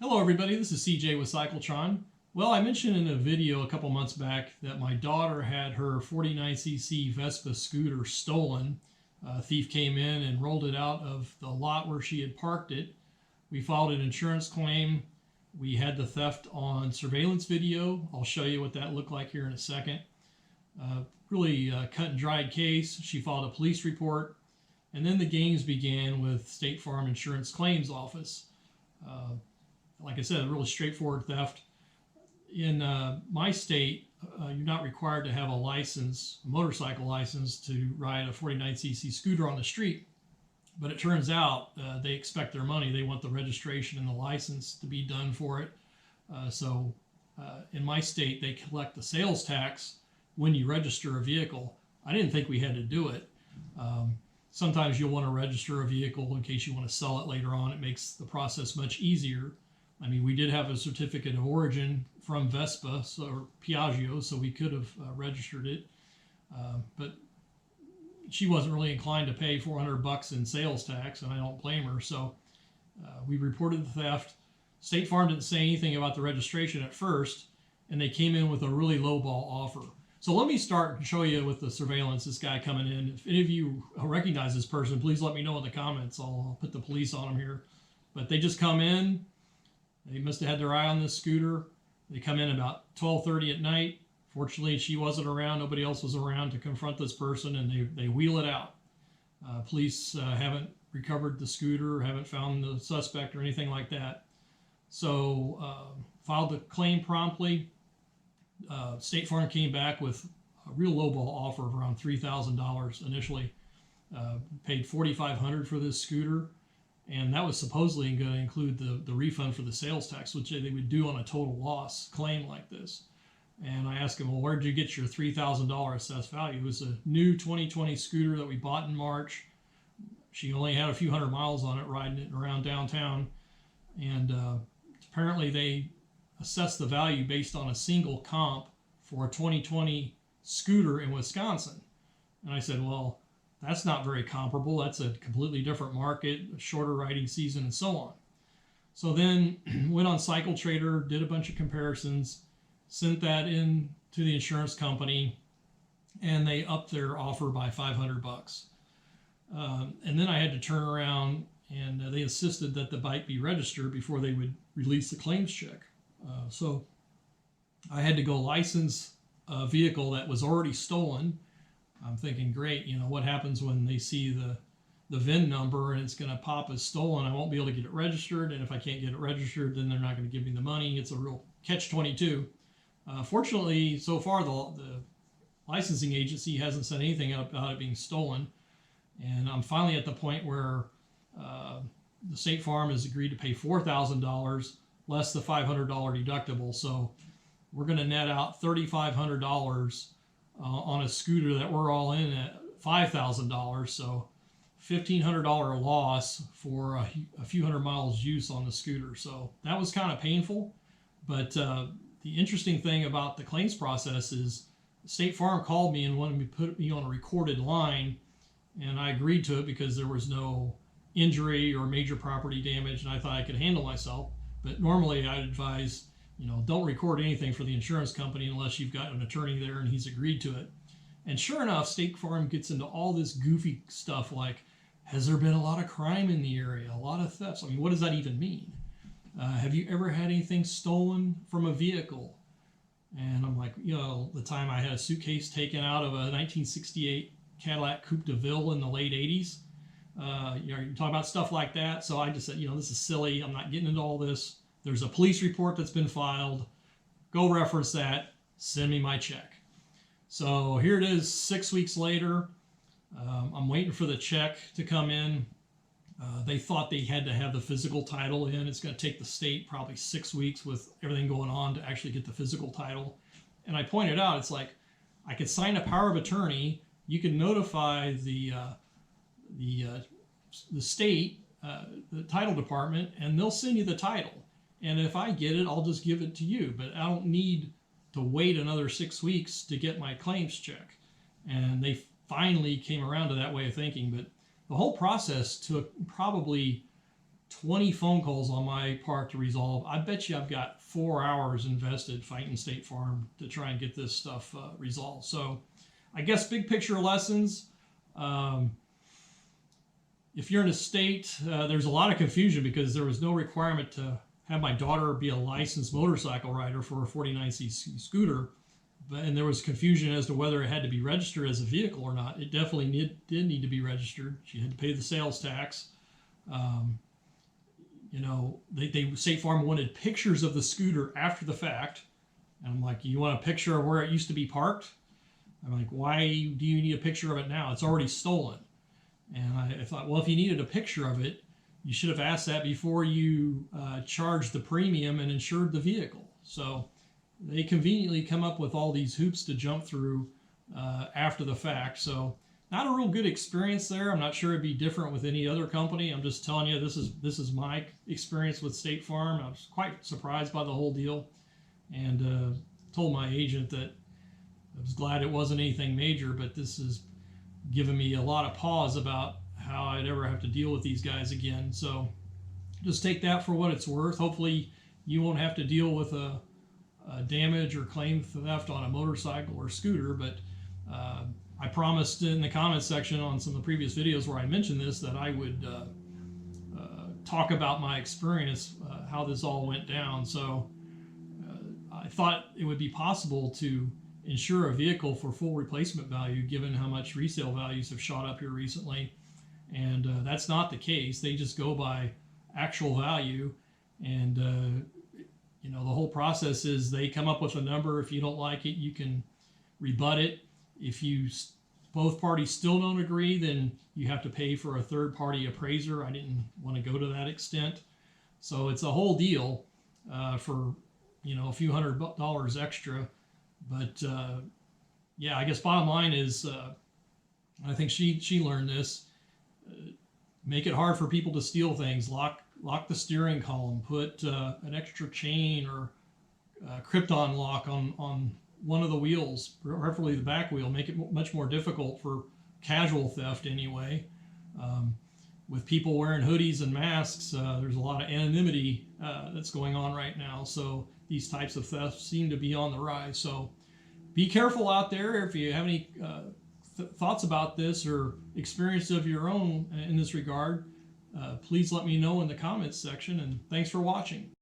Hello everybody, this is CJ with Cyclotron. Well, I mentioned in a video a couple months back that my daughter had her 49cc Vespa scooter stolen. A thief came in and rolled it out of the lot where she had parked it. We filed an insurance claim. We had the theft on surveillance video. I'll show you what that looked like here in a second. Really cut and dried case. She filed a police report. And then the games began with State Farm Insurance Claims Office. Like I said, a really straightforward theft. In my state, you're not required to have a license, a motorcycle license, to ride a 49cc scooter on the street. But it turns out they expect their money. They want the registration and the license to be done for it. So in my state, they collect the sales tax when you register a vehicle. I didn't think we had to do it. Sometimes you'll want to register a vehicle in case you want to sell it later on. It makes the process much easier. I mean, we did have a certificate of origin from Vespa or Piaggio, so we could have registered it. But she wasn't really inclined to pay $400 in sales tax, and I don't blame her. So we reported the theft. State Farm didn't say anything about the registration at first, and they came in with a really lowball offer. So let me start and show you with the surveillance, this guy coming in. If any of you recognize this person, please let me know in the comments. I'll put the police on them here. But they just come in. They must have had their eye on this scooter. They come in about 12:30 at night. Fortunately, she wasn't around. Nobody else was around to confront this person, and they wheel it out. Police haven't recovered the scooter, haven't found the suspect or anything like that. So filed the claim promptly. State Farm came back with a real lowball offer of around $3,000 initially. Paid $4,500 for this scooter, and that was supposedly going to include the refund for the sales tax, which they would do on a total loss claim like this. And I asked him, well, where did you get your $3,000 assessed value? It was a new 2020 scooter that we bought in March. She only had a few hundred miles on it, riding it around downtown, and apparently they assess the value based on a single comp for a 2020 scooter in Wisconsin. And I said, well, that's not very comparable. That's a completely different market, a shorter riding season, and so on. So then went on Cycle Trader, did a bunch of comparisons, sent that in to the insurance company, and they upped their offer by $500. And then I had to turn around, and they insisted that the bike be registered before they would release the claims check. So I had to go license a vehicle that was already stolen. I'm thinking, great, what happens when they see the VIN number and it's going to pop as stolen? I won't be able to get it registered, and if I can't get it registered, then they're not going to give me the money. It's a real catch-22. Fortunately, so far, the licensing agency hasn't said anything about it being stolen, and I'm finally at the point where the State Farm has agreed to pay $4,000 less the $500 deductible. So we're going to net out $3,500 on a scooter that we're all in at $5,000. So $1,500 loss for a few hundred miles use on the scooter. So that was kind of painful. But the interesting thing about the claims process is State Farm called me and wanted me to put me on a recorded line, and I agreed to it because there was no injury or major property damage, and I thought I could handle myself. But normally I'd advise, don't record anything for the insurance company unless you've got an attorney there and he's agreed to it. And sure enough, State Farm gets into all this goofy stuff like, has there been a lot of crime in the area, a lot of thefts? I mean, what does that even mean? Have you ever had anything stolen from a vehicle? And I'm like, the time I had a suitcase taken out of a 1968 Cadillac Coupe de Ville in the late 80s. You're talking about stuff like that. So I just said, this is silly. I'm not getting into all this. There's a police report that's been filed. Go reference that. Send me my check. So here it is 6 weeks later. I'm waiting for the check to come in. They thought they had to have the physical title in. It's going to take the state probably 6 weeks with everything going on to actually get the physical title. And I pointed out, it's like, I could sign a power of attorney. You can notify the state, the title department, and they'll send you the title. And if I get it, I'll just give it to you. But I don't need to wait another 6 weeks to get my claims check. And they finally came around to that way of thinking. But the whole process took probably 20 phone calls on my part to resolve. I bet you I've got 4 hours invested fighting State Farm to try and get this stuff resolved. So I guess big picture lessons. If you're in a state, there's a lot of confusion because there was no requirement to have my daughter be a licensed motorcycle rider for a 49cc scooter. And there was confusion as to whether it had to be registered as a vehicle or not. It definitely did need to be registered. She had to pay the sales tax. You know, State Farm wanted pictures of the scooter after the fact. And I'm like, you want a picture of where it used to be parked? I'm like, why do you need a picture of it now? It's already stolen. And I thought, well, if you needed a picture of it, you should have asked that before you charged the premium and insured the vehicle. So they conveniently come up with all these hoops to jump through after the fact. So not a real good experience there. I'm not sure it'd be different with any other company. I'm just telling you, this is my experience with State Farm. I was quite surprised by the whole deal, and told my agent that I was glad it wasn't anything major, but this has given me a lot of pause about how I'd ever have to deal with these guys again. So just take that for what it's worth. Hopefully you won't have to deal with a damage or claim theft on a motorcycle or scooter, but I promised in the comments section on some of the previous videos where I mentioned this that I would talk about my experience, how this all went down. So I thought it would be possible to insure a vehicle for full replacement value given how much resale values have shot up here recently, and that's not the case. They just go by actual value, and you know, the whole process is they come up with a number. If you don't like it, you can rebut it. If both parties still don't agree, then you have to pay for a third-party appraiser. I didn't want to go to that extent. So it's a whole deal for, you know, a few $100 extra. But yeah, I guess bottom line is, I think she learned this. Make it hard for people to steal things. Lock the steering column. Put an extra chain or Krypton lock on one of the wheels, preferably the back wheel. Make it much more difficult for casual theft anyway. With people wearing hoodies and masks, there's a lot of anonymity that's going on right now. So these types of thefts seem to be on the rise. So be careful out there. If you have any thoughts about this or experience of your own in this regard, please let me know in the comments section. And thanks for watching.